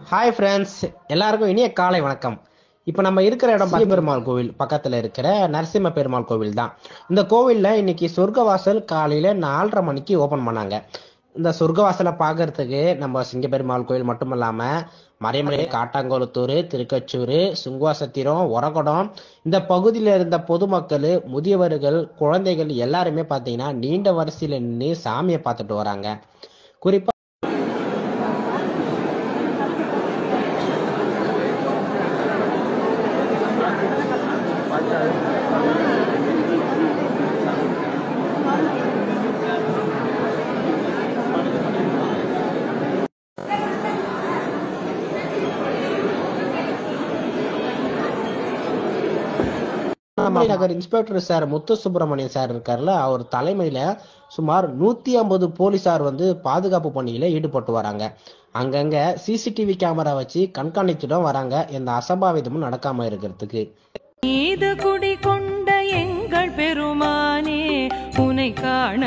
Hi friends, எல்லாருக்கும் இனிய காலை வணக்கம். இப்போ நம்ம இருக்கிற இடம் பெருமாள் கோவில் பக்கத்தில் இருக்கிற நரசிம்ம பெருமாள் கோவில் தான். இந்த கோவிலில் இன்னைக்கு சொர்க்கவாசல் காலையில் 4:30 மணிக்கு ஓப்பன் பண்ணாங்க. இந்த சொர்க்கவாசலை பார்க்கறதுக்கு நம்ம சிங்கப்பெருமாள் கோவில் மட்டும் இல்லாமல் மறைமலை, காட்டாங்கோளத்தூர், திருக்கச்சூர், சுங்குவாசத்திரம், ஒரகடம் இந்த பகுதியில் இருந்த பொதுமக்கள், முதியவர்கள், குழந்தைகள் எல்லாருமே பார்த்தீங்கன்னா நீண்ட வரிசையில் நின்று சாமியை பார்த்துட்டு வராங்க. குறிப்பாக நகர் இன்ஸ்பெக்டர் சார் முத்து சுப்பிரமணியன் சார் இருக்காருல்ல, அவர் தலைமையில சுமார் 150 போலீசார் பாதுகாப்பு பணியில ஈடுபட்டு வராங்க. அங்கங்க சிசிடிவி கேமரா வச்சு கண்காணித்துடன் வராங்க, எந்த அசம்பாவிதமும் நடக்காம இருக்கிறதுக்கு. மீது குடி கொண்ட எங்கள் பெருமானே, உனை காண